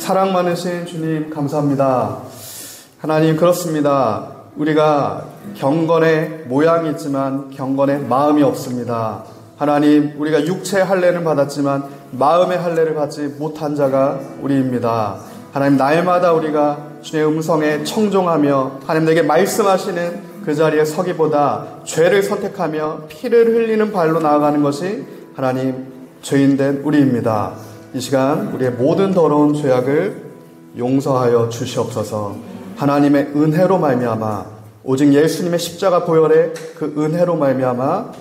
사랑 많으신 주님 감사합니다. 하나님, 그렇습니다. 우리가 경건의 모양이 있지만 경건의 마음이 없습니다. 하나님, 우리가 육체의 할례는 받았지만 마음의 할례를 받지 못한 자가 우리입니다. 하나님, 날마다 우리가 주님의 음성에 청종하며 하나님 내게 말씀하시는 그 자리에 서기보다 죄를 선택하며 피를 흘리는 발로 나아가는 것이 하나님 죄인된 우리입니다. 이 시간 우리의 모든 더러운 죄악을 용서하여 주시옵소서. 하나님의 은혜로 말미암아, 오직 예수님의 십자가 보혈의 그 은혜로 말미암아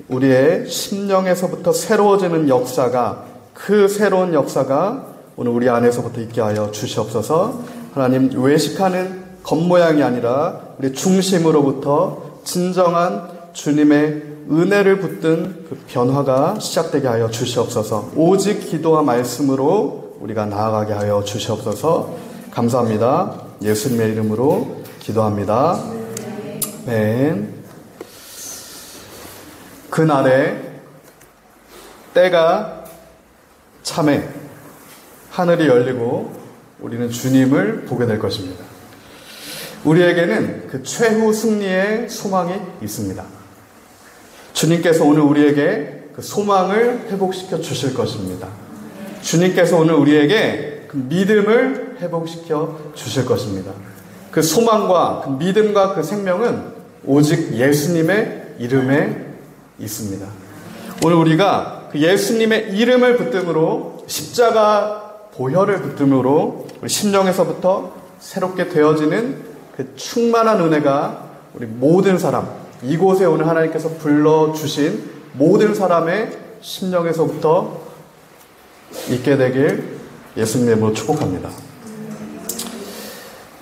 우리의 심령에서부터 새로워지는 역사가, 그 새로운 역사가 오늘 우리 안에서부터 있게 하여 주시옵소서. 하나님, 외식하는 겉모양이 아니라 우리 중심으로부터 진정한 주님의 은혜를 붙든 그 변화가 시작되게 하여 주시옵소서. 오직 기도와 말씀으로 우리가 나아가게 하여 주시옵소서. 감사합니다. 예수님의 이름으로 기도합니다. 아멘. 그날에 때가 참에 하늘이 열리고 우리는 주님을 보게 될 것입니다. 우리에게는 그 최후 승리의 소망이 있습니다. 주님께서 오늘 우리에게 그 소망을 회복시켜 주실 것입니다. 주님께서 오늘 우리에게 그 믿음을 회복시켜 주실 것입니다. 그 소망과 그 믿음과 그 생명은 오직 예수님의 이름에 있습니다. 오늘 우리가 그 예수님의 이름을 붙듦으로, 십자가 보혈을 붙듦으로 우리 심령에서부터 새롭게 되어지는 그 충만한 은혜가 우리 모든 사람, 이곳에 오늘 하나님께서 불러주신 모든 사람의 심령에서부터 있게 되길 예수님의 이름으로 축복합니다.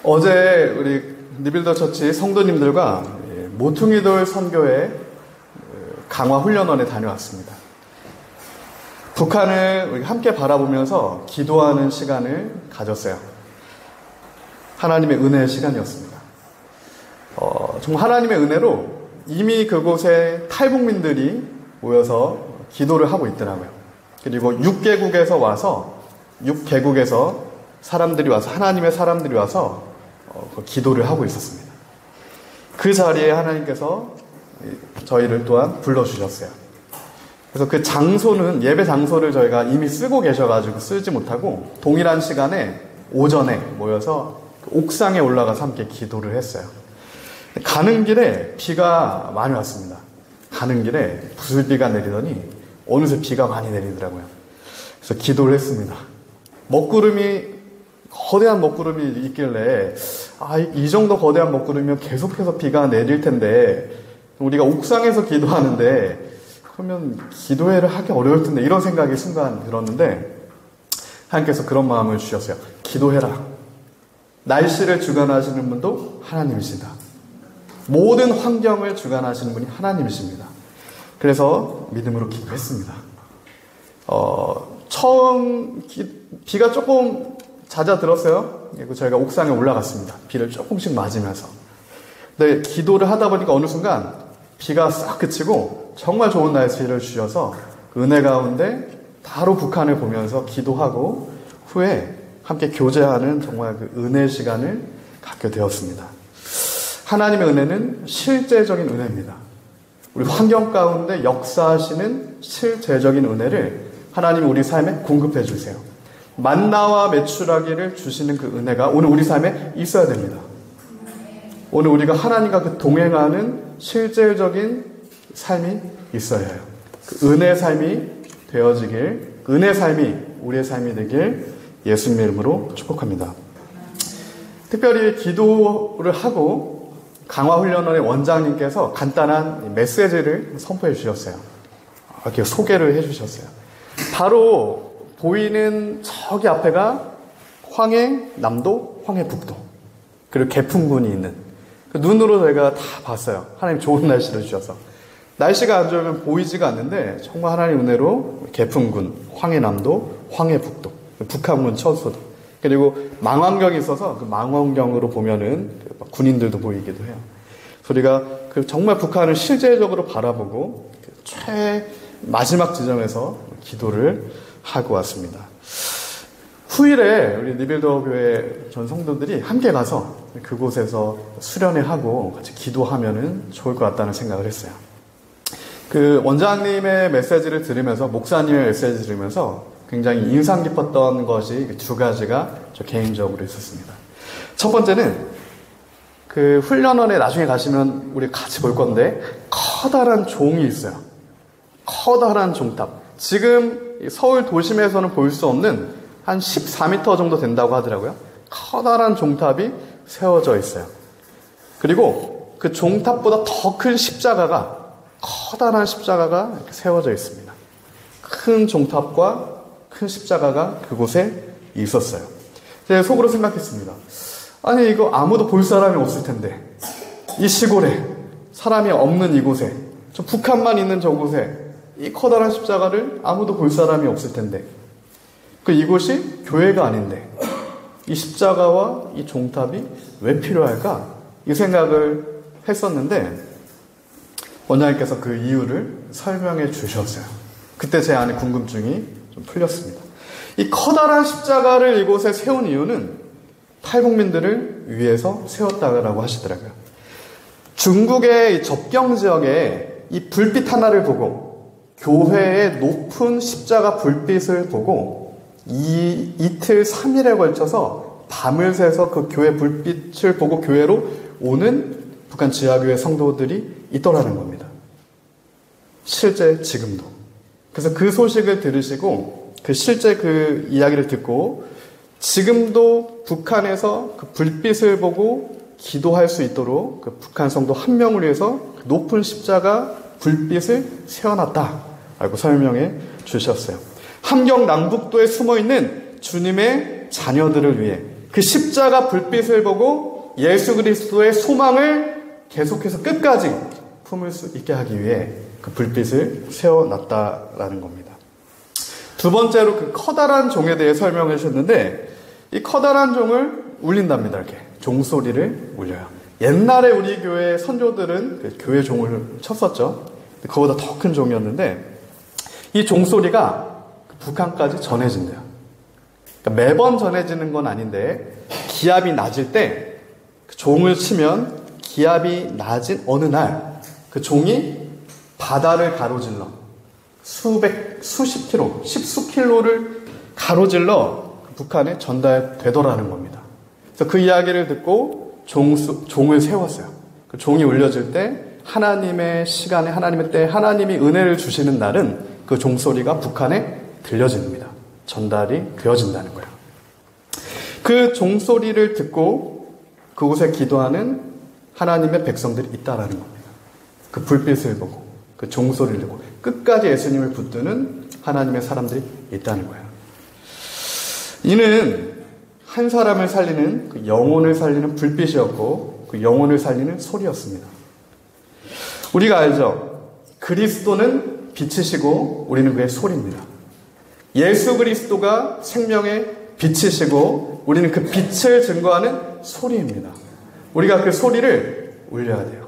어제 우리 리빌더 처치 성도님들과 모퉁이돌 선교회 강화 훈련원에 다녀왔습니다. 북한을 우리 함께 바라보면서 기도하는 시간을 가졌어요. 하나님의 은혜의 시간이었습니다. 정말 하나님의 은혜로 이미 그곳에 탈북민들이 모여서 기도를 하고 있더라고요. 그리고 6개국에서 사람들이 와서, 하나님의 사람들이 와서 기도를 하고 있었습니다. 그 자리에 하나님께서 저희를 또한 불러주셨어요. 그래서 그 장소는, 예배 장소를 저희가 이미 쓰고 계셔가지고 쓰지 못하고 동일한 시간에 오전에 모여서 옥상에 올라가서 함께 기도를 했어요. 가는 길에 비가 많이 왔습니다. 가는 길에 부슬비가 내리더니 어느새 비가 많이 내리더라고요. 그래서 기도를 했습니다. 거대한 먹구름이 있길래, 이 정도 거대한 먹구름이면 계속해서 비가 내릴 텐데, 우리가 옥상에서 기도하는데, 그러면 기도회를 하기 어려울 텐데, 이런 생각이 순간 들었는데, 하나님께서 그런 마음을 주셨어요. 기도해라. 날씨를 주관하시는 분도 하나님이시다. 모든 환경을 주관하시는 분이 하나님이십니다. 그래서 믿음으로 기도했습니다. 처음 비가 조금 잦아들었어요. 그리고 저희가 옥상에 올라갔습니다. 비를 조금씩 맞으면서. 근데 기도를 하다 보니까 어느 순간 비가 싹 그치고 정말 좋은 날씨를 주셔서 은혜 가운데 바로 북한을 보면서 기도하고 후에 함께 교제하는 정말 그 은혜 시간을 갖게 되었습니다. 하나님의 은혜는 실제적인 은혜입니다. 우리 환경 가운데 역사하시는 실제적인 은혜를 하나님이 우리 삶에 공급해 주세요. 만나와 메추라기를 주시는 그 은혜가 오늘 우리 삶에 있어야 됩니다. 오늘 우리가 하나님과 그 동행하는 실제적인 삶이 있어야 해요. 그 은혜의 삶이 되어지길, 은혜의 삶이 우리의 삶이 되길 예수님의 이름으로 축복합니다. 특별히 기도를 하고 강화훈련원의 원장님께서 간단한 메시지를 선포해 주셨어요. 이렇게 소개를 해 주셨어요. 바로 보이는 저기 앞에가 황해남도, 황해북도, 그리고 개풍군이 있는, 그 눈으로 저희가 다 봤어요. 하나님 좋은 날씨를 주셔서. 날씨가 안 좋으면 보이지가 않는데 정말 하나님 은혜로 개풍군, 황해남도, 황해북도, 북한군 처소도, 그리고 망원경이 있어서 그 망원경으로 보면은 군인들도 보이기도 해요. 우리가 그 정말 북한을 실제적으로 바라보고 마지막 지점에서 기도를 하고 왔습니다. 후일에 우리 리빌더 교회 전 성도들이 함께 가서 그곳에서 수련회 하고 같이 기도하면은 좋을 것 같다는 생각을 했어요. 그 원장님의 메시지를 들으면서, 목사님의 메시지를 들으면서 굉장히 인상 깊었던 것이 두 가지가 저 개인적으로 있었습니다. 첫 번째는 그 훈련원에 나중에 가시면 우리 같이 볼 건데 커다란 종이 있어요. 커다란 종탑. 지금 서울 도심에서는 볼 수 없는 한 14m 정도 된다고 하더라고요. 커다란 종탑이 세워져 있어요. 그리고 그 종탑보다 더 큰 십자가가, 커다란 십자가가 이렇게 세워져 있습니다. 큰 종탑과 큰 십자가가 그곳에 있었어요. 제가 속으로 생각했습니다. 아니, 이거 아무도 볼 사람이 없을 텐데, 이 시골에 사람이 없는 이곳에, 저 북한만 있는 저곳에 이 커다란 십자가를 아무도 볼 사람이 없을 텐데, 그 이곳이 교회가 아닌데 이 십자가와 이 종탑이 왜 필요할까? 이 생각을 했었는데 원장님께서 그 이유를 설명해 주셨어요. 그때 제 안에 궁금증이 좀 풀렸습니다. 이 커다란 십자가를 이곳에 세운 이유는 탈북민들을 위해서 세웠다고 하시더라고요. 중국의 접경 지역에 이 불빛 하나를 보고, 교회의 높은 십자가 불빛을 보고 이틀 3일에 걸쳐서 밤을 새서 그 교회 불빛을 보고 교회로 오는 북한 지하교회 성도들이 있더라는 겁니다. 실제 지금도. 그래서 그 소식을 들으시고 실제 그 이야기를 듣고 지금도 북한에서 그 불빛을 보고 기도할 수 있도록 그 북한 성도 한 명을 위해서 그 높은 십자가 불빛을 세워놨다라고 설명해 주셨어요. 함경 남북도에 숨어있는 주님의 자녀들을 위해 그 십자가 불빛을 보고 예수 그리스도의 소망을 계속해서 끝까지 품을 수 있게 하기 위해 그 불빛을 세워놨다라는 겁니다. 두 번째로 그 커다란 종에 대해 설명해 주셨는데, 이 커다란 종을 울린답니다. 이렇게 종소리를 울려요. 옛날에 우리 교회 선조들은 그 교회 종을 쳤었죠. 그거보다 더 큰 종이었는데 이 종소리가 북한까지 전해진대요. 그러니까 매번 전해지는 건 아닌데 기압이 낮을 때 그 종을 치면 기압이 낮은 어느 날 그 종이 바다를 가로질러 수십 킬로, 십수 킬로를 가로질러 북한에 전달되더라는 겁니다. 그래서 그 이야기를 듣고 종을 세웠어요. 그 종이 울려질 때 하나님의 시간에, 하나님의 때에 하나님이 은혜를 주시는 날은 그 종소리가 북한에 들려집니다. 전달이 되어진다는 거예요. 그 종소리를 듣고 그곳에 기도하는 하나님의 백성들이 있다라는 겁니다. 그 불빛을 보고 그 종소리를 듣고 끝까지 예수님을 붙드는 하나님의 사람들이 있다는 거예요. 이는 한 사람을 살리는, 그 영혼을 살리는 불빛이었고 그 영혼을 살리는 소리였습니다. 우리가 알죠? 그리스도는 빛이시고 우리는 그의 소리입니다. 예수 그리스도가 생명의 빛이시고 우리는 그 빛을 증거하는 소리입니다. 우리가 그 소리를 울려야 돼요.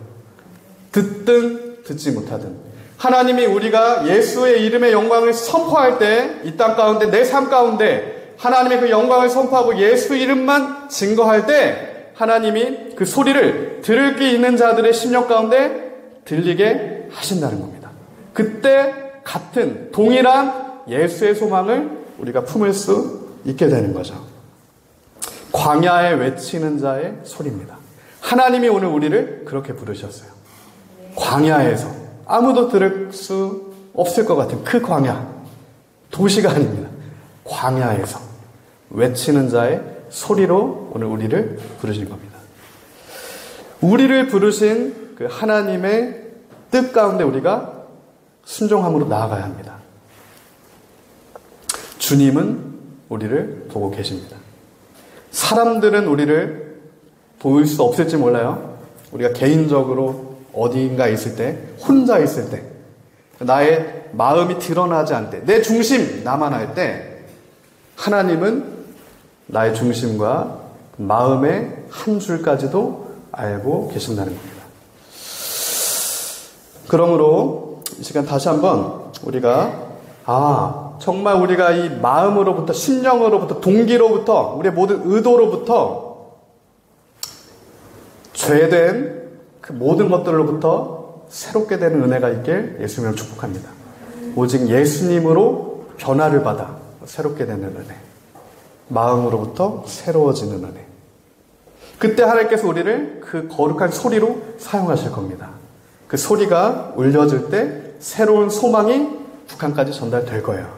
듣든 듣지 못하든. 하나님이 우리가 예수의 이름의 영광을 선포할 때 이 땅 가운데, 내 삶 가운데 하나님의 그 영광을 선포하고 예수 이름만 증거할 때 하나님이 그 소리를 들을 귀 있는 자들의 심령 가운데 들리게 하신다는 겁니다. 그때 같은 동일한 예수의 소망을 우리가 품을 수 있게 되는 거죠. 광야에 외치는 자의 소리입니다. 하나님이 오늘 우리를 그렇게 부르셨어요. 광야에서 아무도 들을 수 없을 것 같은 그 광야, 도시가 아닙니다. 광야에서 외치는 자의 소리로 오늘 우리를 부르신 겁니다. 우리를 부르신 그 하나님의 뜻 가운데 우리가 순종함으로 나아가야 합니다. 주님은 우리를 보고 계십니다. 사람들은 우리를 보일 수 없을지 몰라요. 우리가 개인적으로 어딘가 있을 때, 혼자 있을 때, 나의 마음이 드러나지 않을 때, 내 중심 나만 할 때 하나님은 나의 중심과 마음의 한 줄까지도 알고 계신다는 겁니다. 그러므로 이 시간 다시 한번 우리가 정말 우리가 이 마음으로부터, 심령으로부터, 동기로부터, 우리의 모든 의도로부터 죄된 그 모든 것들로부터 새롭게 되는 은혜가 있길 예수님을 축복합니다. 오직 예수님으로 변화를 받아 새롭게 되는 은혜. 마음으로부터 새로워지는 은혜. 그때 하나님께서 우리를 그 거룩한 소리로 사용하실 겁니다. 그 소리가 울려질 때 새로운 소망이 북한까지 전달될 거예요.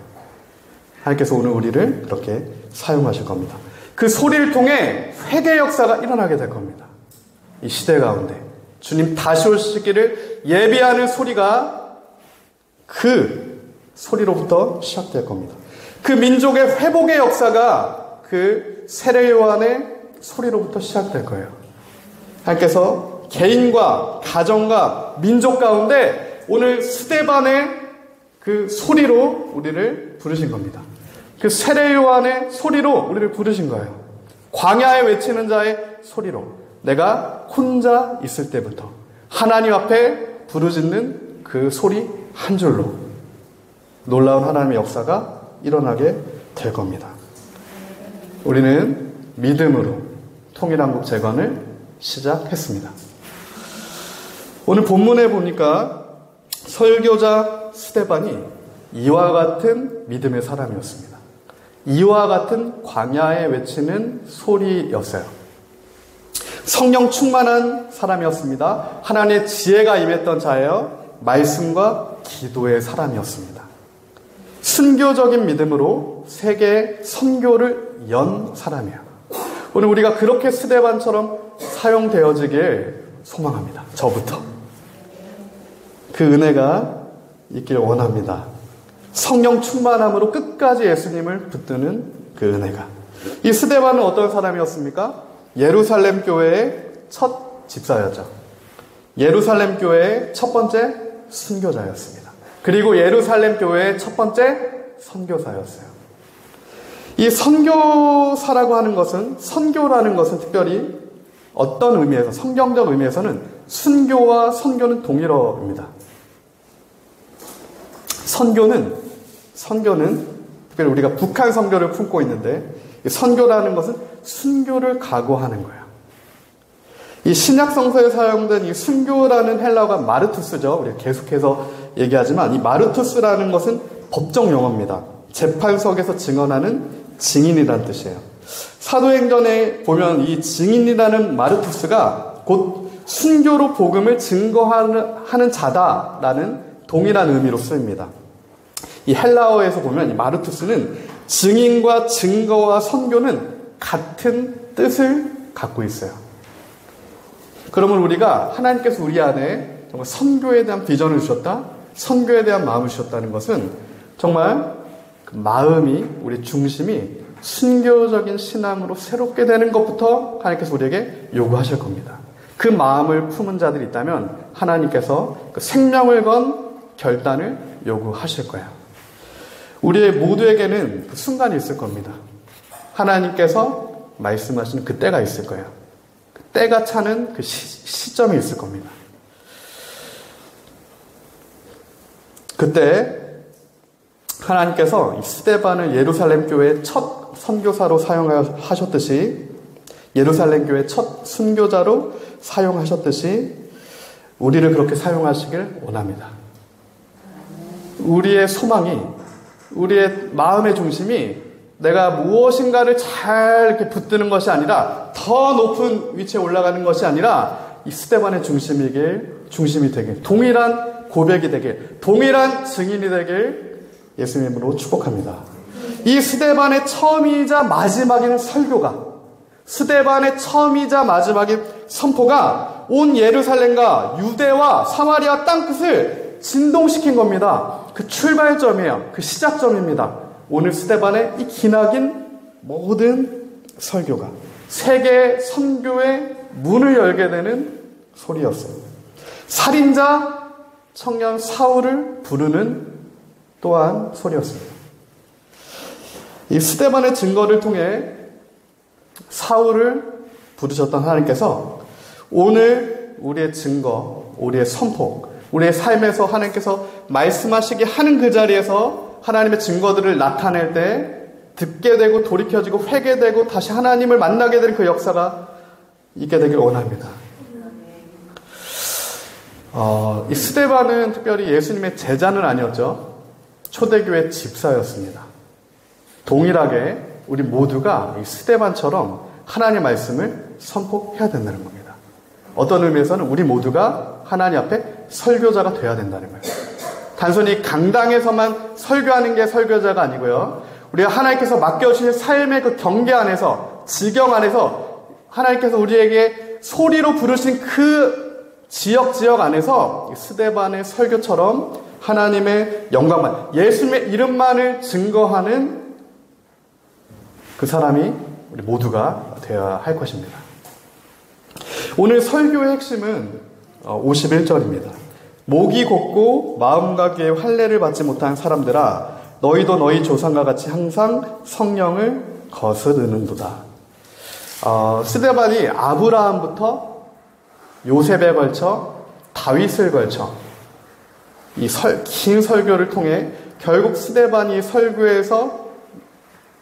하나님께서 오늘 우리를 그렇게 사용하실 겁니다. 그 소리를 통해 회개 역사가 일어나게 될 겁니다. 이 시대 가운데 주님 다시 오시기를 예비하는 소리가 그 소리로부터 시작될 겁니다. 그 민족의 회복의 역사가 그 세례 요한의 소리로부터 시작될 거예요. 하나님께서 개인과 가정과 민족 가운데 오늘 스데반의 그 소리로 우리를 부르신 겁니다. 그 세례 요한의 소리로 우리를 부르신 거예요. 광야에 외치는 자의 소리로, 내가 혼자 있을 때부터 하나님 앞에 부르짖는 그 소리 한 줄로 놀라운 하나님의 역사가 일어나게 될 겁니다. 우리는 믿음으로 통일한국 재건을 시작했습니다. 오늘 본문에 보니까 설교자 스데반이 이와 같은 믿음의 사람이었습니다. 이와 같은 광야에 외치는 소리였어요. 성령 충만한 사람이었습니다. 하나님의 지혜가 임했던 자예요. 말씀과 기도의 사람이었습니다. 순교적인 믿음으로 세계 선교를 연 사람이에요. 오늘 우리가 그렇게 스데반처럼 사용되어지길 소망합니다. 저부터. 그 은혜가 있길 원합니다. 성령 충만함으로 끝까지 예수님을 붙드는 그 은혜가. 이 스데반은 어떤 사람이었습니까? 예루살렘 교회의 첫 집사였죠. 예루살렘 교회의 첫 번째 순교자였습니다. 그리고 예루살렘 교회의 첫 번째 선교사였어요. 이 선교사라고 하는 것은, 선교라는 것은 특별히 어떤 의미에서, 성경적 의미에서는 순교와 선교는 동일어입니다. 선교는 특별히 우리가 북한 선교를 품고 있는데, 선교라는 것은 순교를 각오하는 거예요. 이 신약 성서에 사용된 이 순교라는 헬라어가 마르투스죠. 우리가 계속해서 얘기하지만 이 마르투스라는 것은 법정 용어입니다. 재판석에서 증언하는 증인이라는 뜻이에요. 사도행전에 보면 이 증인이라는 마르투스가 곧 순교로 복음을 증거하는 자다라는 동일한 의미로 쓰입니다. 이 헬라어에서 보면 이 마르투스는 증인과 증거와 선교는 같은 뜻을 갖고 있어요. 그러면 우리가 하나님께서 우리 안에 정말 선교에 대한 비전을 주셨다, 선교에 대한 마음을 주셨다는 것은 정말 그 마음이, 우리 중심이 순교적인 신앙으로 새롭게 되는 것부터 하나님께서 우리에게 요구하실 겁니다. 그 마음을 품은 자들이 있다면 하나님께서 그 생명을 건 결단을 요구하실 거예요. 우리 모두에게는 그 순간이 있을 겁니다. 하나님께서 말씀하시는 그 때가 있을 거예요. 그 때가 차는 그 시점이 있을 겁니다. 그때 하나님께서 이 스데반을 예루살렘 교회의 첫 선교사로 사용하셨듯이, 예루살렘 교회의 첫 순교자로 사용하셨듯이 우리를 그렇게 사용하시길 원합니다. 우리의 소망이, 우리의 마음의 중심이 내가 무엇인가를 잘 이렇게 붙드는 것이 아니라, 더 높은 위치에 올라가는 것이 아니라 이 스데반의 중심이 되길, 동일한 고백이 되길, 동일한 증인이 되길 예수님으로 축복합니다. 이 스데반의 처음이자 마지막인 설교가, 스데반의 처음이자 마지막인 선포가 온 예루살렘과 유대와 사마리아 땅끝을 진동시킨 겁니다. 그 출발점이에요. 그 시작점입니다. 오늘 스데반의 이 기나긴 모든 설교가 세계 선교의 문을 열게 되는 소리였어요. 살인자 청년 사울을 부르는 또한 소리였습니다. 이 스데반의 증거를 통해 사울을 부르셨던 하나님께서 오늘 우리의 증거, 우리의 선포, 우리의 삶에서 하나님께서 말씀하시게 하는 그 자리에서 하나님의 증거들을 나타낼 때 듣게 되고 돌이켜지고 회개되고 다시 하나님을 만나게 되는 그 역사가 있게 되길 원합니다. 이 스데반은 특별히 예수님의 제자는 아니었죠. 초대교회 집사였습니다. 동일하게 우리 모두가 이 스데반처럼 하나님의 말씀을 선포해야 된다는 겁니다. 어떤 의미에서는 우리 모두가 하나님 앞에 설교자가 되어야 된다는 거예요. 단순히 강당에서만 설교하는 게 설교자가 아니고요. 우리가 하나님께서 맡겨주신 삶의 그 경계 안에서, 지경 안에서 하나님께서 우리에게 소리로 부르신 그 지역 안에서 스데반의 설교처럼 하나님의 영광만, 예수님의 이름만을 증거하는 그 사람이 우리 모두가 되어야 할 것입니다. 오늘 설교의 핵심은 51절입니다. 목이 곧고 마음과 귀에 할례를 받지 못한 사람들아 너희도 너희 조상과 같이 항상 성령을 거스르는도다. 스데반이 아브라함부터 요셉에 걸쳐 다윗을 걸쳐 이 긴 설교를 통해 결국 스데반이 설교에서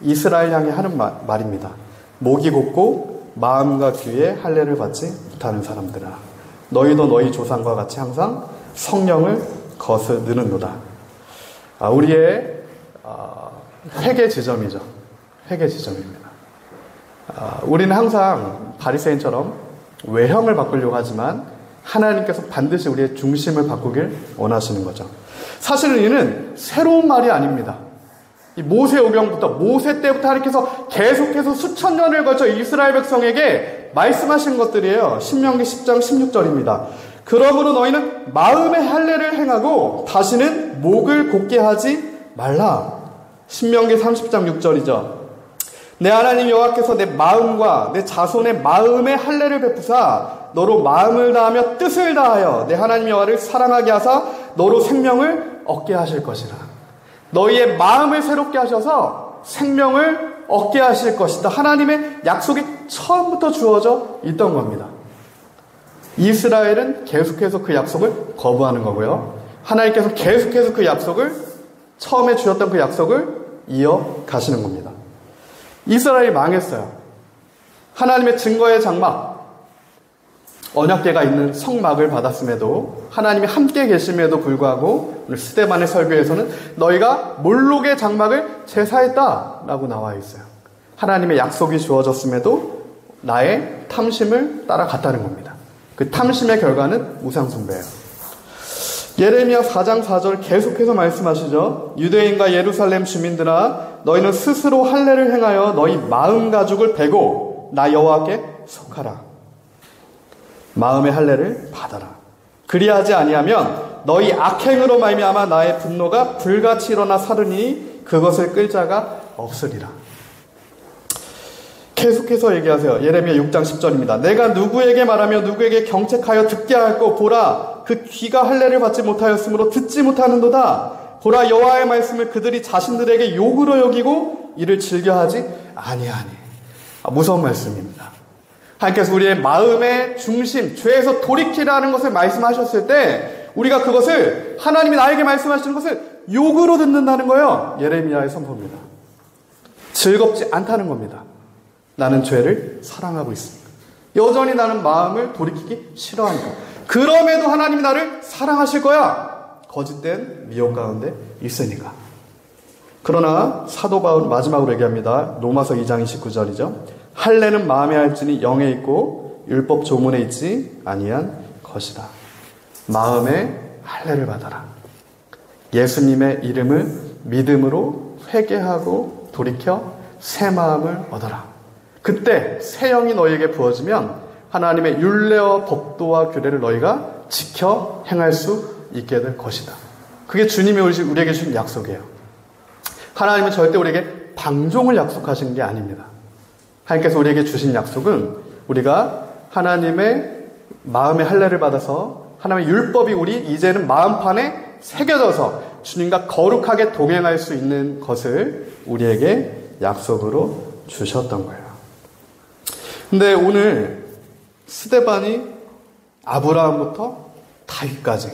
이스라엘 향해 하는 말입니다. 목이 곧고 마음과 귀에 할례를 받지 못하는 사람들아 너희도 너희 조상과 같이 항상 성령을 거스르는도다. 우리의 회개 지점이죠. 회개 지점입니다. 우리는 항상 바리새인처럼 외형을 바꾸려고 하지만 하나님께서 반드시 우리의 중심을 바꾸길 원하시는 거죠. 사실은 이는 새로운 말이 아닙니다. 이 모세 오경부터 모세 때부터 하나님께서 계속해서 수천 년을 걸쳐 이스라엘 백성에게 말씀하신 것들이에요. 신명기 10장 16절입니다. 그러므로 너희는 마음의 할례를 행하고 다시는 목을 곧게 하지 말라. 신명기 30장 6절이죠. 내 하나님 여호와께서 내 마음과 내 자손의 마음의 할례를 베푸사 너로 마음을 다하며 뜻을 다하여 내 하나님 여호와를 사랑하게 하사 너로 생명을 얻게 하실 것이라. 너희의 마음을 새롭게 하셔서 생명을 얻게 하실 것이다. 하나님의 약속이 처음부터 주어져 있던 겁니다. 이스라엘은 계속해서 그 약속을 거부하는 거고요. 하나님께서 계속해서 그 약속을 처음에 주셨던 그 약속을 이어가시는 겁니다. 이스라엘이 망했어요. 하나님의 증거의 장막, 언약궤가 있는 성막을 받았음에도 하나님이 함께 계심에도 불구하고 오늘 스데반의 설교에서는 너희가 몰록의 장막을 제사했다라고 나와 있어요. 하나님의 약속이 주어졌음에도 나의 탐심을 따라갔다는 겁니다. 그 탐심의 결과는 우상숭배예요. 예레미야 4장 4절 계속해서 말씀하시죠. 유대인과 예루살렘 주민들아 너희는 스스로 할례를 행하여 너희 마음 가죽을 베고 나 여호와께 속하라. 마음의 할례를 받아라. 그리하지 아니하면 너희 악행으로 말미암아 나의 분노가 불같이 일어나 사르니 그것을 끌 자가 없으리라. 계속해서 얘기하세요. 예레미야 6장 10절입니다. 내가 누구에게 말하며 누구에게 경책하여 듣게 할꼬 보라 그 귀가 할례를 받지 못하였으므로 듣지 못하는도다. 보라 여호와의 말씀을 그들이 자신들에게 욕으로 여기고 이를 즐겨하지 아니하니. 무서운 말씀입니다. 하나님께서 우리의 마음의 중심, 죄에서 돌이키라는 것을 말씀하셨을 때 우리가 그것을 하나님이 나에게 말씀하시는 것을 욕으로 듣는다는 거예요. 예레미야의 선포입니다. 즐겁지 않다는 겁니다. 나는 죄를 사랑하고 있습니다. 여전히 나는 마음을 돌이키기 싫어하니까. 그럼에도 하나님이 나를 사랑하실 거야. 거짓된 미혹 가운데 있으니까. 그러나 사도 바울은 마지막으로 얘기합니다. 로마서 2장 29절이죠. 할례는 마음에 할지니 영에 있고 율법 조문에 있지 아니한 것이다. 마음에 할례를 받아라. 예수님의 이름을 믿음으로 회개하고 돌이켜 새 마음을 얻어라. 그때 새 영이 너희에게 부어지면 하나님의 율례와 법도와 규례를 너희가 지켜 행할 수 있게 될 것이다. 그게 주님이 우리에게 주신 약속이에요. 하나님은 절대 우리에게 방종을 약속하시는 게 아닙니다. 하나님께서 우리에게 주신 약속은 우리가 하나님의 마음의 할례를 받아서 하나님의 율법이 우리 이제는 마음판에 새겨져서 주님과 거룩하게 동행할 수 있는 것을 우리에게 약속으로 주셨던 거예요. 근데 오늘 스데반이 아브라함부터 다윗까지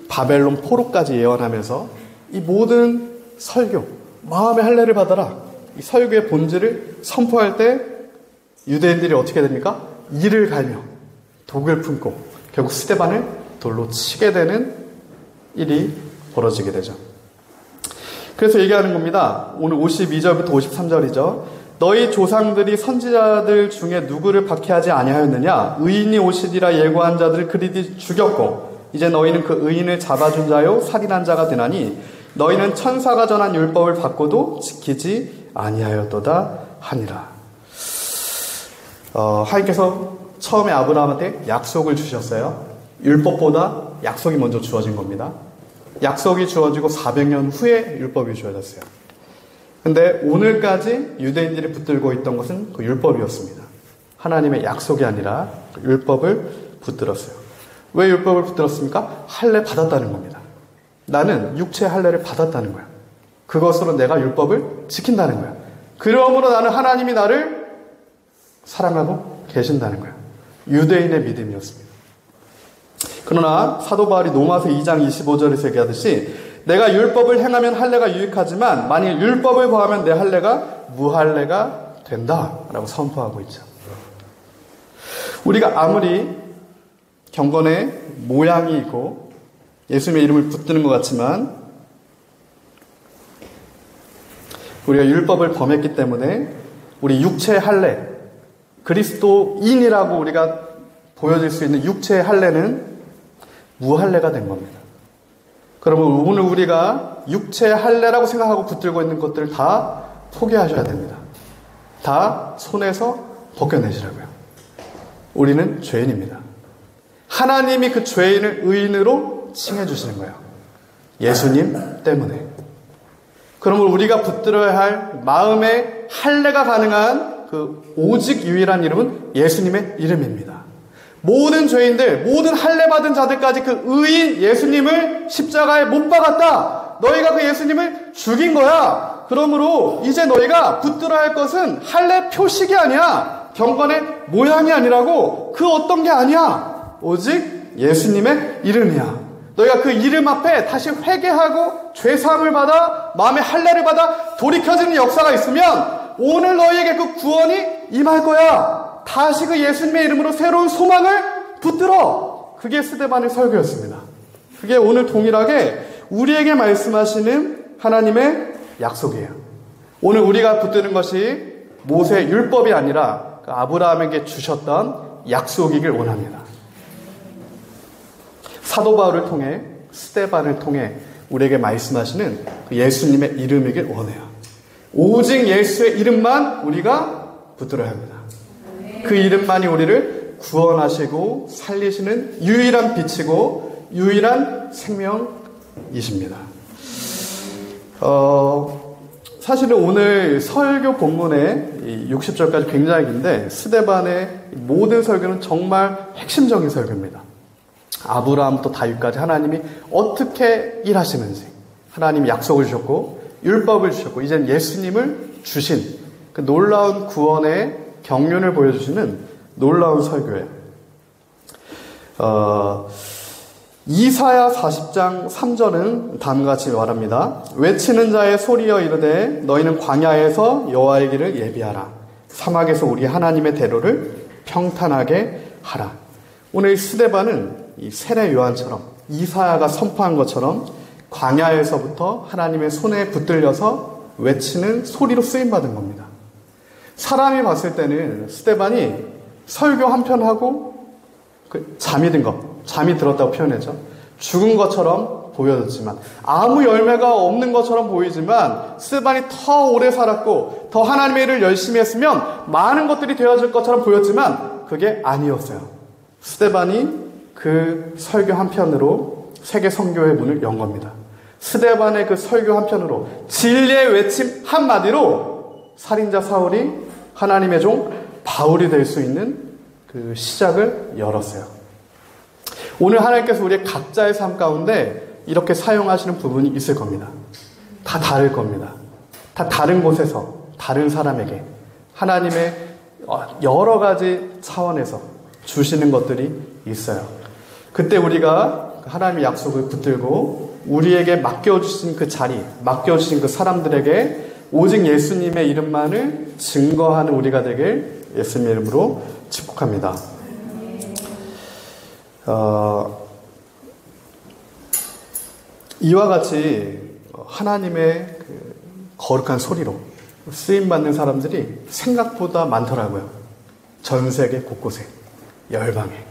바벨론 포로까지 예언하면서 이 모든 설교, 마음의 할례를 받아라. 이 설교의 본질을 선포할 때 유대인들이 어떻게 됩니까? 이를 갈며 독을 품고 결국 스데반을 돌로 치게 되는 일이 벌어지게 되죠. 그래서 얘기하는 겁니다. 오늘 52절부터 53절이죠. 너희 조상들이 선지자들 중에 누구를 박해하지 아니하였느냐? 의인이 오시리라 예고한 자들을 그리디 죽였고 이제 너희는 그 의인을 잡아준 자요 살인한 자가 되나니 너희는 천사가 전한 율법을 받고도 지키지 아니하였도다 하니라. 하나님께서 처음에 아브라함한테 약속을 주셨어요. 율법보다 약속이 먼저 주어진 겁니다. 약속이 주어지고 400년 후에 율법이 주어졌어요. 근데 오늘까지 유대인들이 붙들고 있던 것은 그 율법이었습니다. 하나님의 약속이 아니라 그 율법을 붙들었어요. 왜 율법을 붙들었습니까? 할례 받았다는 겁니다. 나는 육체의 할례를 받았다는 거야. 그것으로 내가 율법을 지킨다는 거야. 그러므로 나는 하나님이 나를 사랑하고 계신다는 거야. 유대인의 믿음이었습니다. 그러나 사도 바울이 로마서 2장 25절에서 얘기하듯이 내가 율법을 행하면 할례가 유익하지만 만일 율법을 범하면 내 할례가 무할례가 된다라고 선포하고 있죠. 우리가 아무리 경건의 모양이 있고 예수님의 이름을 붙드는 것 같지만 우리가 율법을 범했기 때문에 우리 육체의 할례, 그리스도인이라고 우리가 보여질 수 있는 육체의 할례는 무할례가 된 겁니다. 그러면 오늘 우리가 육체의 할례라고 생각하고 붙들고 있는 것들을 다 포기하셔야 됩니다. 다 손에서 벗겨내시라고요. 우리는 죄인입니다. 하나님이 그 죄인을 의인으로 칭해 주시는 거예요. 예수님 때문에. 그러면 우리가 붙들어야 할 마음의 할례가 가능한 그 오직 유일한 이름은 예수님의 이름입니다. 모든 죄인들, 모든 할례 받은 자들까지 그 의인 예수님을 십자가에 못 박았다. 너희가 그 예수님을 죽인 거야. 그러므로 이제 너희가 붙들어야 할 것은 할례 표식이 아니야. 경건의 모양이 아니라고. 그 어떤 게 아니야. 오직 예수님의 이름이야. 너희가 그 이름 앞에 다시 회개하고 죄사함을 받아 마음의 할례를 받아 돌이켜지는 역사가 있으면 오늘 너희에게 그 구원이 임할 거야. 다시 그 예수님의 이름으로 새로운 소망을 붙들어. 그게 스데반의 설교였습니다. 그게 오늘 동일하게 우리에게 말씀하시는 하나님의 약속이에요. 오늘 우리가 붙드는 것이 모세의 율법이 아니라 아브라함에게 주셨던 약속이길 원합니다. 사도 바울을 통해 스데반을 통해 우리에게 말씀하시는 그 예수님의 이름이길 원해요. 오직 예수의 이름만 우리가 붙들어야 합니다. 그 이름만이 우리를 구원하시고 살리시는 유일한 빛이고 유일한 생명이십니다. 사실은 오늘 설교 본문의 60절까지 굉장히 긴데 스데반의 모든 설교는 정말 핵심적인 설교입니다. 아브라함부터 다윗까지 하나님이 어떻게 일하시는지, 하나님이 약속을 주셨고 율법을 주셨고 이젠 예수님을 주신 그 놀라운 구원의 경륜을 보여주시는 놀라운 설교예요. 이사야 40장 3절은 다음과 같이 말합니다. 외치는 자의 소리여 이르되 너희는 광야에서 여호와의 길을 예비하라. 사막에서 우리 하나님의 대로를 평탄하게 하라. 오늘 스데반은 이 세례 요한처럼 이사야가 선포한 것처럼 광야에서부터 하나님의 손에 붙들려서 외치는 소리로 쓰임받은 겁니다. 사람이 봤을 때는 스데반이 설교 한편 하고 잠이 든 것, 잠이 들었다고 표현했죠. 죽은 것처럼 보여졌지만 아무 열매가 없는 것처럼 보이지만 스데반이 더 오래 살았고 더 하나님의 일을 열심히 했으면 많은 것들이 되어질 것처럼 보였지만 그게 아니었어요. 스데반이 그 설교 한편으로 세계 선교의 문을 연 겁니다. 스데반의 그 설교 한편으로 진리의 외침 한마디로 살인자 사울이 하나님의 종 바울이 될 수 있는 그 시작을 열었어요. 오늘 하나님께서 우리의 각자의 삶 가운데 이렇게 사용하시는 부분이 있을 겁니다. 다 다를 겁니다. 다 다른 곳에서 다른 사람에게 하나님의 여러 가지 차원에서 주시는 것들이 있어요. 그때 우리가 하나님의 약속을 붙들고 우리에게 맡겨주신 그 자리, 맡겨주신 그 사람들에게 오직 예수님의 이름만을 증거하는 우리가 되길 예수님의 이름으로 축복합니다. 이와 같이 하나님의 그 거룩한 소리로 쓰임받는 사람들이 생각보다 많더라고요. 전 세계 곳곳에, 열방에.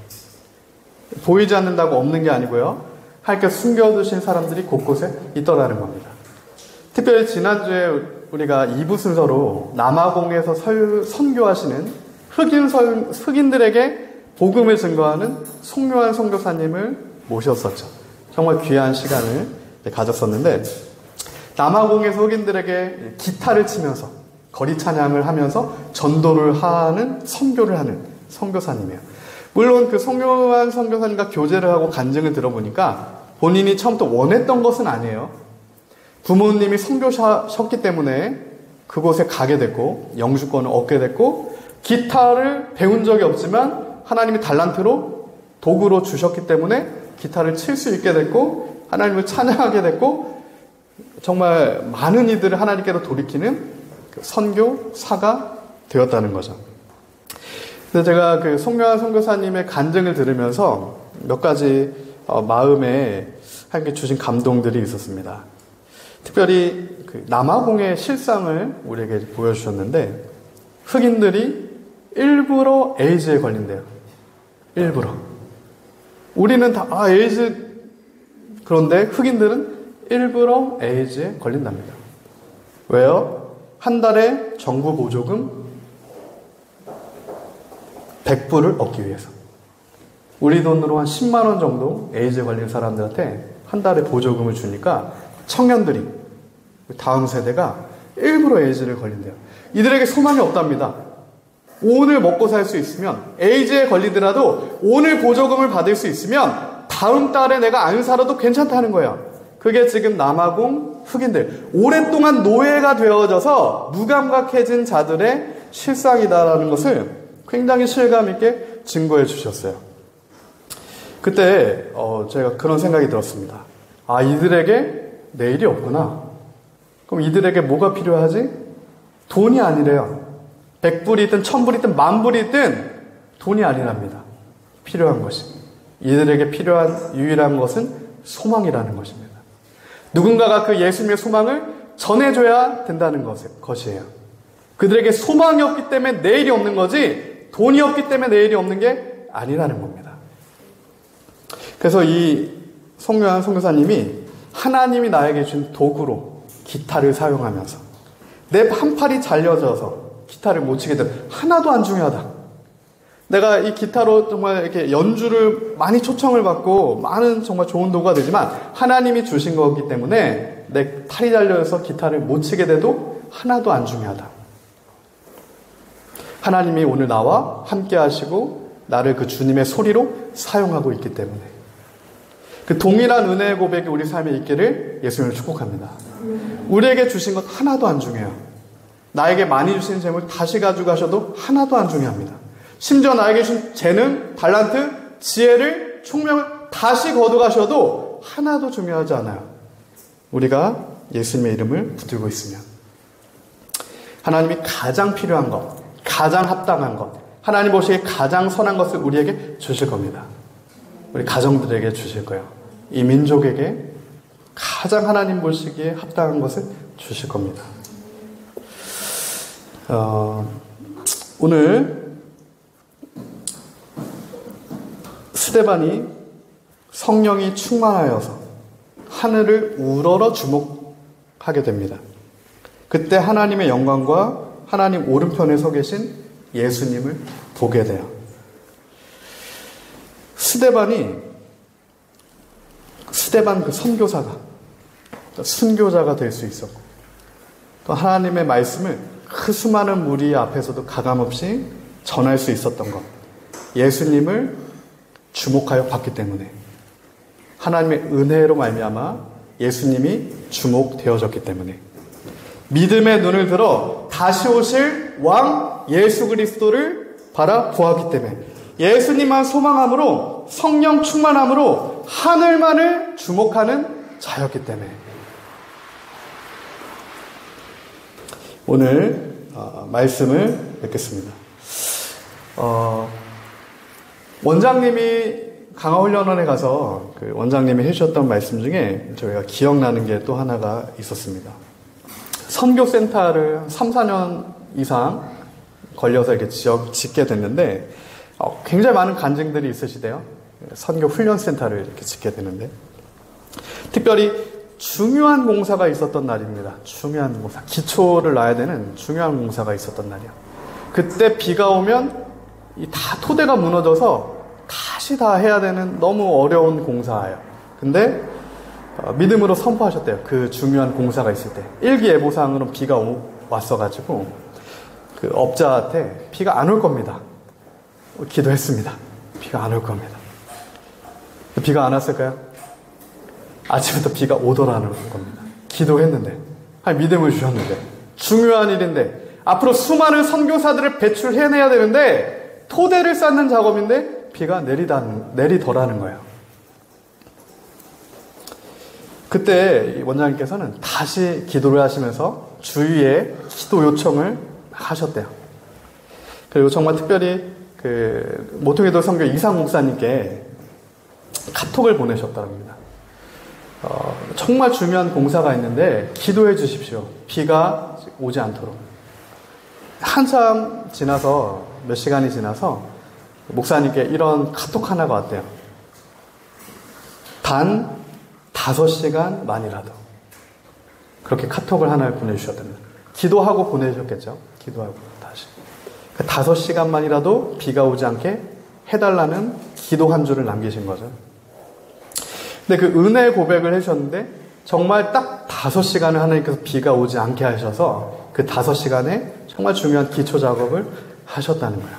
보이지 않는다고 없는 게 아니고요. 하나님께 숨겨두신 사람들이 곳곳에 있더라는 겁니다. 특별히 지난주에 우리가 2부 순서로 남아공에서 선교하시는 흑인들에게 복음을 증거하는 송요한 선교사님을 모셨었죠. 정말 귀한 시간을 가졌었는데, 남아공에서 흑인들에게 기타를 치면서 거리 찬양을 하면서 전도를 하는, 선교를 하는 선교사님이에요. 물론 그 송요한 선교사님과 교제를 하고 간증을 들어보니까 본인이 처음부터 원했던 것은 아니에요. 부모님이 선교사셨기 때문에 그곳에 가게 됐고 영주권을 얻게 됐고 기타를 배운 적이 없지만 하나님이 달란트로 도구로 주셨기 때문에 기타를 칠 수 있게 됐고 하나님을 찬양하게 됐고 정말 많은 이들을 하나님께로 돌이키는 선교사가 되었다는 거죠. 근데 제가 그 송요한 선교사님의 간증을 들으면서 몇 가지 마음에 하나님께 주신 감동들이 있었습니다. 특별히 그 남아공의 실상을 우리에게 보여주셨는데 흑인들이 일부러 에이즈에 걸린대요. 일부러. 우리는 다 에이즈, 그런데 흑인들은 일부러 에이즈에 걸린답니다. 왜요? 한 달에 정부 보조금 100불을 얻기 위해서. 우리 돈으로 한 10만 원 정도 에이즈에 걸린 사람들한테 한 달에 보조금을 주니까 청년들이, 다음 세대가 일부러 에이즈를 걸린대요. 이들에게 소망이 없답니다. 오늘 먹고 살 수 있으면, 에이즈에 걸리더라도 오늘 보조금을 받을 수 있으면 다음 달에 내가 안 살아도 괜찮다는 거예요. 그게 지금 남아공 흑인들, 오랫동안 노예가 되어져서 무감각해진 자들의 실상이다라는 것을 굉장히 실감 있게 증거해 주셨어요. 그때 제가 그런 생각이 들었습니다. 이들에게 내일이 없구나. 그럼 이들에게 뭐가 필요하지? 돈이 아니래요. 100불이든 1000불이든 10,000불이든 돈이 아니랍니다. 필요한 것이. 이들에게 필요한 유일한 것은 소망이라는 것입니다. 누군가가 그 예수님의 소망을 전해줘야 된다는 것이에요. 그들에게 소망이 없기 때문에 내일이 없는 거지 돈이 없기 때문에 내일이 없는 게 아니라는 겁니다. 그래서 이 송요한 선교사님이 하나님이 나에게 준 도구로 기타를 사용하면서 내 한 팔이 잘려져서 기타를 못 치게 되면 하나도 안 중요하다. 내가 이 기타로 정말 이렇게 연주를 많이 초청을 받고 많은 정말 좋은 도구가 되지만 하나님이 주신 거기 때문에 내 팔이 잘려서 기타를 못 치게 돼도 하나도 안 중요하다. 하나님이 오늘 나와 함께 하시고 나를 그 주님의 소리로 사용하고 있기 때문에 그 동일한 은혜의 고백이 우리 삶에 있기를 예수님을 축복합니다. 우리에게 주신 것 하나도 안 중요해요. 나에게 많이 주신 재물 다시 가져가셔도 하나도 안 중요합니다. 심지어 나에게 주신 재능, 달란트, 지혜를, 총명을 다시 거둬가셔도 하나도 중요하지 않아요. 우리가 예수님의 이름을 붙들고 있으면 하나님이 가장 필요한 것, 가장 합당한 것, 하나님 보시기에 가장 선한 것을 우리에게 주실 겁니다. 우리 가정들에게 주실 거예요. 이 민족에게 가장 하나님 보시기에 합당한 것을 주실 겁니다. 오늘 스데반이 성령이 충만하여서 하늘을 우러러 주목하게 됩니다. 그때 하나님의 영광과 하나님 오른편에 서 계신 예수님을 보게 돼요. 스데반 그 선교사가 순교자가 될 수 있었고 또 하나님의 말씀을 그 수많은 무리 앞에서도 가감없이 전할 수 있었던 것, 예수님을 주목하여 봤기 때문에 하나님의 은혜로 말미암아 예수님이 주목되어졌기 때문에 믿음의 눈을 들어 다시 오실 왕 예수 그리스도를 바라보았기 때문에 예수님만 소망함으로 성령 충만함으로 하늘만을 주목하는 자였기 때문에. 오늘 말씀을 뵙겠습니다. 원장님이 강화훈련원에 가서 그 원장님이 해주셨던 말씀 중에 저희가 기억나는 게 또 하나가 있었습니다. 선교센터를 3, 4년 이상 걸려서 이렇게 짓게 됐는데 굉장히 많은 간증들이 있으시대요. 선교 훈련센터를 이렇게 짓게 되는데 특별히 중요한 공사가 있었던 날입니다. 중요한 공사, 기초를 놔야 되는 중요한 공사가 있었던 날이야. 그때 비가 오면 다 토대가 무너져서 다시 다 해야 되는 너무 어려운 공사예요. 근데 믿음으로 선포하셨대요. 그 중요한 공사가 있을 때 일기예보상으로 비가 왔어가지고 그 업자한테 비가 안 올 겁니다. 기도했습니다. 비가 안 올 겁니다. 비가 안 왔을까요? 아침부터 비가 오더라는 겁니다. 기도했는데, 믿음을 주셨는데, 중요한 일인데, 앞으로 수많은 선교사들을 배출해내야 되는데, 토대를 쌓는 작업인데, 비가 내리더라는 거예요. 그때 원장님께서는 다시 기도를 하시면서 주위에 기도 요청을 하셨대요. 그리고 정말 특별히 모퉁이돌 선교 이상 목사님께 카톡을 보내셨답니다. 정말 중요한 공사가 있는데 기도해 주십시오. 비가 오지 않도록. 한참 지나서 몇 시간이 지나서 목사님께 이런 카톡 하나가 왔대요. 단 5시간만이라도. 그렇게 카톡을 하나를 보내주셨답니다. 기도하고 보내주셨겠죠. 기도하고 다시. 5시간만이라도 비가 오지 않게 해달라는 기도 한 줄을 남기신 거죠. 근데 그 은혜의 고백을 해주셨는데 정말 딱 5시간을 하나님께서 비가 오지 않게 하셔서 그 5시간에 정말 중요한 기초 작업을 하셨다는 거예요.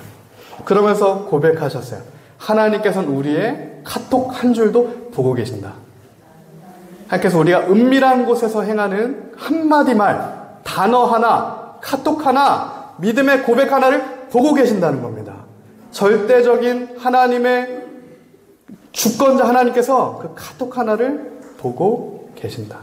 그러면서 고백하셨어요. 하나님께서는 우리의 카톡 한 줄도 보고 계신다. 하나님께서 우리가 은밀한 곳에서 행하는 한마디 말, 단어 하나, 카톡 하나, 믿음의 고백 하나를 보고 계신다는 겁니다. 절대적인 하나님의 주권자 하나님께서 그 카톡 하나를 보고 계신다.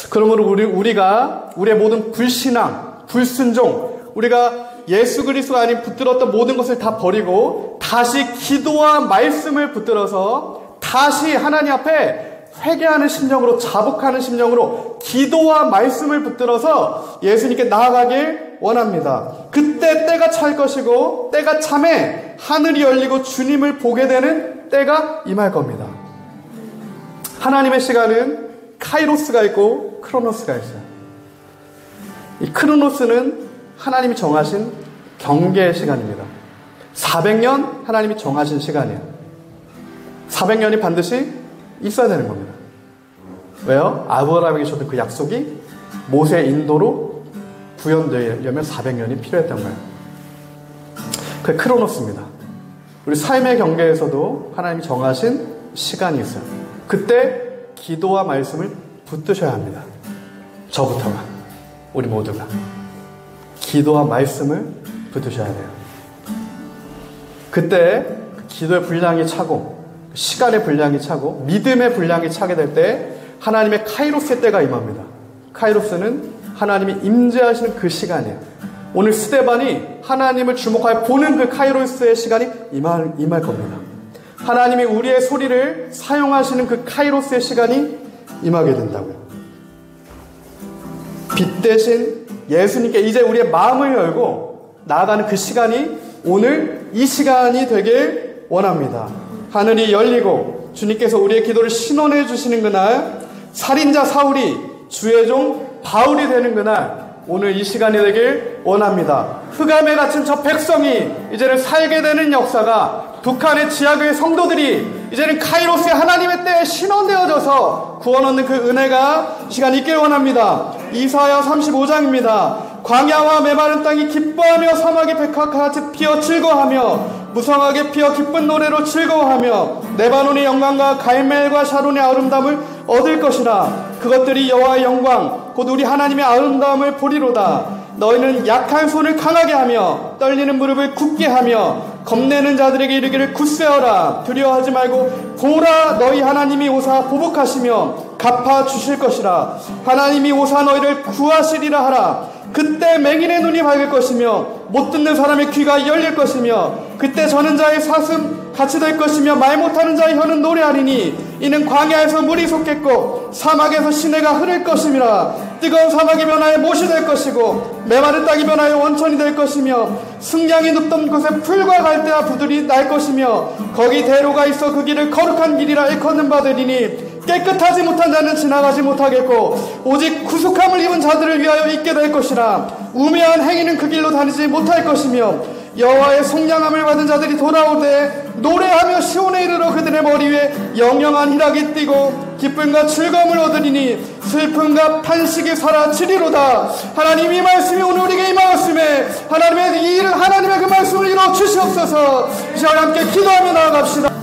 그러므로 우리가 우리의 모든 불신앙, 불순종, 우리가 예수 그리스도가 아닌 붙들었던 모든 것을 다 버리고 다시 기도와 말씀을 붙들어서 다시 하나님 앞에 회개하는 심령으로, 자복하는 심령으로 기도와 말씀을 붙들어서 예수님께 나아가길 원합니다. 그때 때가 찰 것이고 때가 참에 하늘이 열리고 주님을 보게 되는 때가 임할 겁니다. 하나님의 시간은 카이로스가 있고 크로노스가 있어요. 이 크로노스는 하나님이 정하신 경계의 시간입니다. 400년 하나님이 정하신 시간이에요. 400년이 반드시 있어야 되는 겁니다. 왜요? 아브라함에게 주셨던 그 약속이 모세의 인도로 구현되려면 400년이 필요했던 거예요. 그게 크로노스입니다. 우리 삶의 경계에서도 하나님이 정하신 시간이 있어요. 그때 기도와 말씀을 붙드셔야 합니다. 저부터가, 우리 모두가 기도와 말씀을 붙드셔야 돼요. 그때 기도의 분량이 차고 시간의 분량이 차고 믿음의 분량이 차게 될 때 하나님의 카이로스의 때가 임합니다. 카이로스는 하나님이 임재하시는 그 시간이에요. 오늘 스데반이 하나님을 주목하여 보는 그 카이로스의 시간이 임할 겁니다. 하나님이 우리의 소리를 사용하시는 그 카이로스의 시간이 임하게 된다고요. 빛 대신 예수님께 이제 우리의 마음을 열고 나아가는 그 시간이 오늘 이 시간이 되길 원합니다. 하늘이 열리고 주님께서 우리의 기도를 신원해 주시는 그날, 살인자 사울이 주의 종 바울이 되는 그날, 오늘 이 시간이 되길 원합니다. 흑암에 갇힌 저 백성이 이제는 살게 되는 역사가, 북한의 지하교회 성도들이 이제는 카이로스의 하나님의 때에 신원되어져서 구원 얻는 그 은혜가 시간이 있길 원합니다. 이사야 35장입니다. 광야와 메마른 땅이 기뻐하며 사막이 백합같이 피어 즐거워하며 무성하게 피어 기쁜 노래로 즐거워하며 레바논의 영광과 갈멜과 샤론의 아름다움을 얻을 것이라. 그것들이 여호와의 영광 곧 우리 하나님의 아름다움을 보리로다. 너희는 약한 손을 강하게 하며 떨리는 무릎을 굳게 하며 겁내는 자들에게 이르기를 굳세어라 두려워하지 말고 보라 너희 하나님이 오사 보복하시며 갚아주실 것이라. 하나님이 오사 너희를 구하시리라 하라. 그때 맹인의 눈이 밝을 것이며 못 듣는 사람의 귀가 열릴 것이며 그때 저는 자의 사슴 같이 될 것이며 말 못하는 자의 혀는 노래하리니 이는 광야에서 물이 솟겠고 사막에서 시내가 흐를 것임이라. 뜨거운 사막이 변하여 못이 될 것이고 메마른 땅이 변하여 원천이 될 것이며 승량이 눕던 곳에 풀과 갈대와 부들이 날 것이며 거기 대로가 있어 그 길을 거룩한 길이라 일컫는 바되리니 깨끗하지 못한 자는 지나가지 못하겠고 오직 구속함을 입은 자들을 위하여 있게 될 것이라. 우매한 행위는 그 길로 다니지 못할 것이며 여호와의 속량함을 받은 자들이 돌아오되 노래하며 시온에 이르러 그들의 머리 위에 영영한 희락이 띠고 기쁨과 즐거움을 얻으리니 슬픔과 탄식이 사라지리로다. 하나님 이 말씀이 오늘 우리에게 임하였음에 하나님의 그 말씀을 이루어 주시옵소서. 이 시간 함께 기도하며 나아갑시다.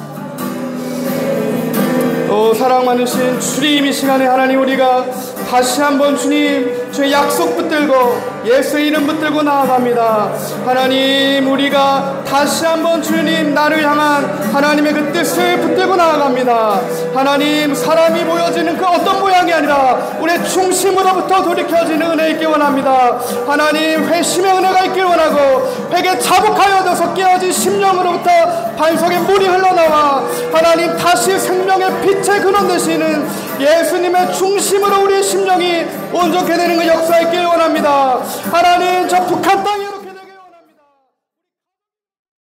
사랑 많으신 주님, 이 시간에 하나님 우리가 다시 한번 주님 주의 약속 붙들고 예수의 이름 붙들고 나아갑니다. 하나님 우리가 다시 한번 주님 나를 향한 하나님의 그 뜻을 붙들고 나아갑니다. 하나님 사람이 보여지는 그 어떤 모양이 아니라 우리의 중심으로부터 돌이켜지는 은혜 있기 원합니다. 하나님 회심의 은혜가 있길 원하고 회개 자복하여져서 깨어진 심령으로부터 반석에 물이 흘러나와 하나님 다시 생명의 빛의 근원 되시는 예수님의 중심으로 우리의 심령이 온전케 되는 그 역사 있길 원합니다. 하나님 저 북한 땅에